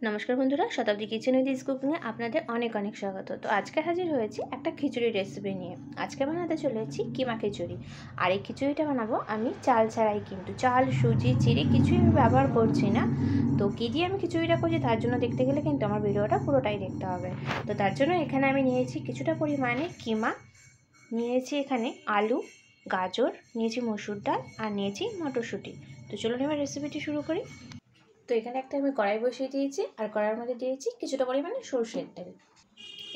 নমস্কার বন্ধুরা, শতাব্দী kitchen with is কুকিংয়ে আপনাদের অনেক অনেক স্বাগত। তো আজকে হাজির হয়েছি একটা খিচুড়ি রেসিপি নিয়ে। আজকে বানাতে চলেছি কিমা খিচুড়ি। আর এই খিচুড়িটা বানাবো আমি চাল ছাড়াই, কিন্তু চাল সুজি চিড়ে কিছুই আমি ব্যবহার করছি না। তো কী দিয়ে আমি খিচুড়িটা করছি তার জন্য দেখতে গেলে কিন্তু আমার ভিডিওটা পুরোটাই দেখতে হবে। তো তার জন্য এখানে আমি নিয়েছি কিছুটা পরিমাণে কিমা, নিয়েছি এখানে আলু, গাজর, নিয়েছি মসুর ডাল আর নিয়েছি মটরশুঁটি। তো চলুন এবার রেসিপিটি শুরু করি। তো এখানে একটা আমি কড়াই বসিয়ে দিয়েছি আর কড়াইয়ের মধ্যে দিয়েছি কিছুটা পরিমাণে সরষের তেল।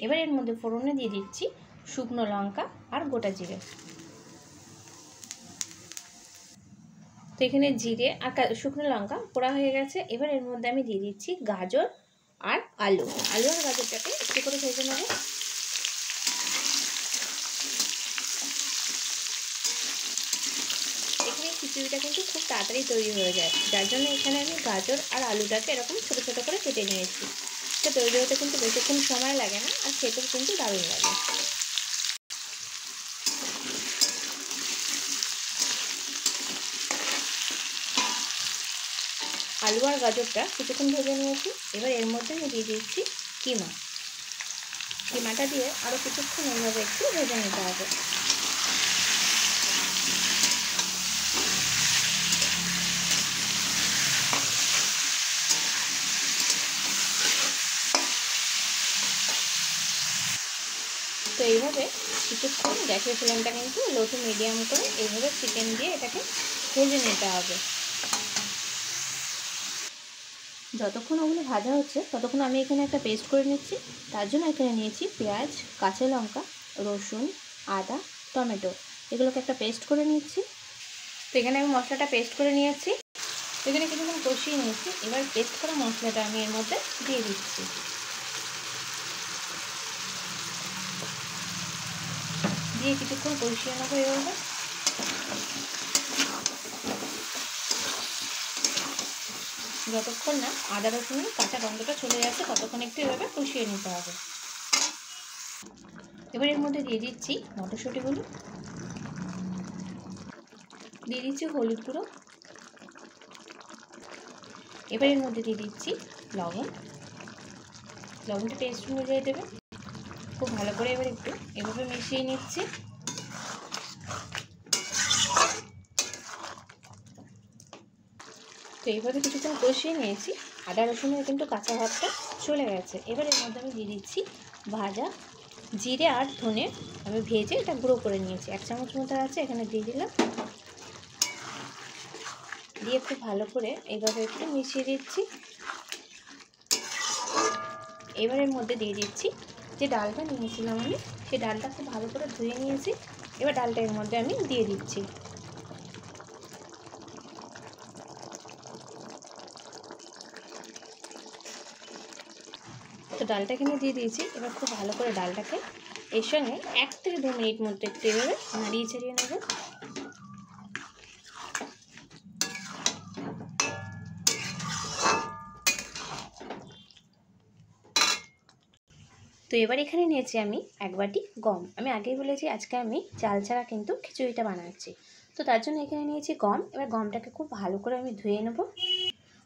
এবার এর মধ্যে ফোড়নে দিয়ে দিচ্ছি শুকনো লঙ্কা আর গোটা জিরে। তো এখানে জিরে আর শুকনো লঙ্কা পোড়া হয়ে গেছে। এবার এর মধ্যে আমি দিয়ে দিচ্ছি গাজর আর আলু আর গাজরটাকে একটু করে ভেজে নেব। এখানে খিচুড়িটা কিন্তু খুব তাড়াতাড়ি তৈরি হয়ে যায়, যার জন্য এখানে আমি গাজর আর আলুটাকে এরকম ছোটো ছোটো করে কেটে নিয়েছি। এটা তৈরি হতে কিন্তু বেশিক্ষণ সময় লাগে না আর খেতেও কিন্তু দারুণ লাগে। আলু আর গাজরটা কিছুক্ষণ ভেজে নিয়েছি। এবার এর মধ্যে আমি দিয়ে দিচ্ছি কিমাটা দিয়ে আরও কিছুক্ষণ এইভাবে একটু ভেজে নিতে হবে। তো এইভাবে কিছুক্ষণ গ্যাসের ফ্লেমটা কিন্তু লো টু মিডিয়াম করে এইভাবে চিকেন দিয়ে এটাকে ভেজে নিতে হবে। যতক্ষণ ওগুলো ভাজা হচ্ছে ততক্ষণ আমি এখানে একটা পেস্ট করে নিচ্ছি। তার জন্য এখানে নিয়েছি পেঁয়াজ, কাঁচা লঙ্কা, রসুন, আদা, টমেটো, এগুলোকে একটা পেস্ট করে নিচ্ছি। তো এখানে আমি মশলাটা পেস্ট করে নিয়েছি। এখানে কিছুক্ষণ কষিয়ে নিয়েছি। এবার পেস্ট করা মশলাটা আমি এর মধ্যে দিয়ে দিচ্ছি। দিয়ে কিছুক্ষণ কষিয়ে নেবো এভাবে। যতক্ষণ না আদা রসুনের কাঁচা গন্ধটা চলে যাচ্ছে ততক্ষণ একটু এভাবে কষিয়ে নিতে হবে। এবার এর মধ্যে দিয়ে দিচ্ছি মটরশুঁটিগুলো, দিয়ে দিচ্ছি হলুদ গুঁড়ো। এবার এর মধ্যে দিয়ে দিচ্ছি লবণটা টেস্ট অনুযায়ী দেবে। খুব ভালো করে এবার একটু এভাবে মিশিয়ে নিচ্ছি। তো এইভাবে কিছুক্ষণ কষিয়ে নিয়েছি। আদা রসুনের কিন্তু কাঁচা ভাবটা চলে গেছে। এবার এর মধ্যে আমি দিয়ে দিচ্ছি ভাজা জিরে আর ধনে, আমি ভেজে এটা গুঁড়ো করে নিয়েছি। 1 চামচ মতো আছে, এখানে দিয়ে দিলাম। দিয়ে খুব ভালো করে এইভাবে একটু মিশিয়ে দিচ্ছি। এবার এর মধ্যে দিয়ে দিচ্ছি যে ডালটা নিয়েছিলাম আমি, সেই ডালটা খুব ভালো করে ধুয়ে নিয়েছি। এবার ডালটা এর মধ্যে আমি দিয়ে দিচ্ছি। তো ডালটা এখানে দিয়ে দিয়েছি। এবার খুব ভালো করে ডালটাকে এর সঙ্গে 1 থেকে 2 মিনিট মধ্যে একটু এভাবে নাড়িয়ে চাড়িয়ে নেব। তো এবার এখানে নিয়েছি আমি 1 বাটি গম। আমি আগেই বলেছি আজকে আমি চাল ছাড়া কিন্তু খিচুড়িটা বানাচ্ছি। তো তার জন্য এখানে নিয়েছি গম। এবার গমটাকে খুব ভালো করে আমি ধুয়ে নেব।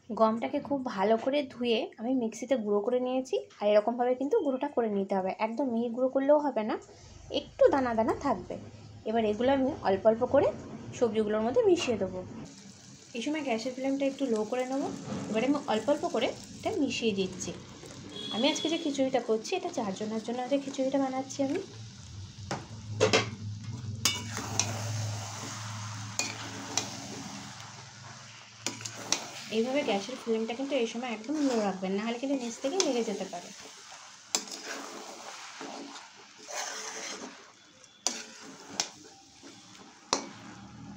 গমটাকে খুব ভালো করে ধুয়ে আমি মিক্সিতে গুঁড়ো করে নিয়েছি। আর এরকমভাবে কিন্তু গুঁড়োটা করে নিতে হবে, একদম মিহি গুঁড়ো করলেও হবে না, একটু দানা দানা থাকবে। এবার এগুলো আমি অল্প অল্প করে সবজিগুলোর মধ্যে মিশিয়ে দেবো। এই সময় গ্যাসের ফ্লেমটা একটু লো করে নেবো। এবারে আমি অল্প অল্প করে এটা মিশিয়ে দিচ্ছি। আমি আজকে যে খিচুড়িটা করছি এটা 4 জনের জন্য আজকে খিচুড়িটা বানাচ্ছি আমি। এইভাবে গ্যাসের ফ্লেমটা কিন্তু এই সময় একদম লো রাখবেন, নাহলে কিন্তু নিচ থেকে লেগে যেতে পারে।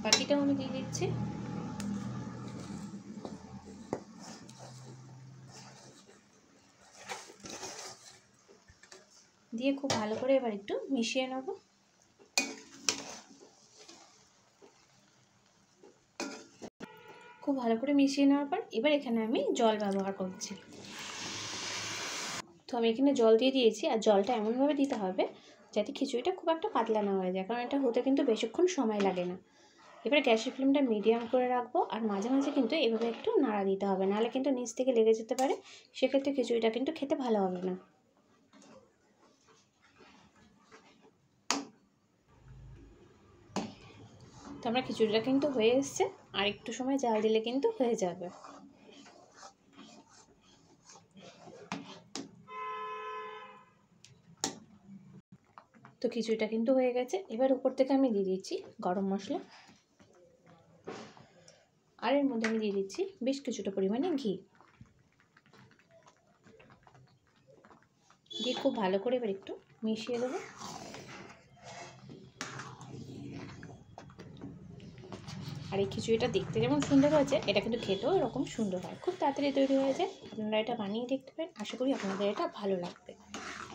বাকিটাও আমি দিয়ে দিচ্ছি। দিয়ে খুব ভালো করে এবার একটু মিশিয়ে নেব। খুব ভালো করে মিশিয়ে নেওয়ার পর এবার এখানে আমি জল ব্যবহার করছি। তো আমি এখানে জল দিয়ে দিয়েছি। আর জলটা এমনভাবে দিতে হবে যাতে খিচুড়িটা খুব একটা পাতলা না হয়ে যায়, কারণ এটা হতে কিন্তু বেশিক্ষণ সময় লাগে না। এবার গ্যাসের ফ্লেমটা মিডিয়াম করে রাখবো, আর মাঝে মাঝে কিন্তু এভাবে একটু নাড়া দিতে হবে, নাহলে কিন্তু নিচ থেকে লেগে যেতে পারে, সেক্ষেত্রে খিচুড়িটা কিন্তু খেতে ভালো হবে না। তো আমার খিচুড়িটা কিন্তু হয়ে এসছে, আর একটু সময় জাল দিলে কিন্তু হয়ে যাবে। তো খিচুড়িটা কিন্তু হয়ে গেছে। এবার উপর থেকে আমি দিয়ে দিচ্ছি গরম মশলা, আর এর মধ্যে আমি দিয়ে দিচ্ছি বেশ কিছুটা পরিমাণে ঘি। দিয়ে খুব ভালো করে এবার একটু মিশিয়ে দেবো। আর এই খিচুড়িটা দেখতে যেমন সুন্দর হয়েছে, এটা কিন্তু খেতেও এরকম সুন্দর হয়, খুব তাড়াতাড়ি তৈরি হয়ে যায়। আপনারা এটা বানিয়ে দেখতে পারেন, আশা করি আপনাদের এটা ভালো লাগবে।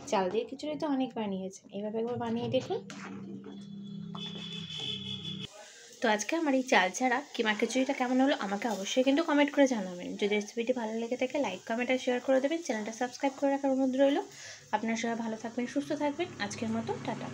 চাল দিয়ে খিচুড়ি তো অনেক বানিয়েছেন, এভাবে একবার বানিয়ে দেখুন। তো আজকে আমার এই চাল ছাড়া কিমা খিচুড়িটা কেমন হলো আমাকে অবশ্যই কিন্তু কমেন্ট করে জানাবেন। যদি রেসিপিটি ভালো লেগে থাকে লাইক কমেন্ট আর শেয়ার করে দেবেন। চ্যানেলটা সাবস্ক্রাইব করে রাখার অনুরোধ রইল। আপনারা সবাই ভালো থাকবেন, সুস্থ থাকবেন। আজকের মতো টাটা।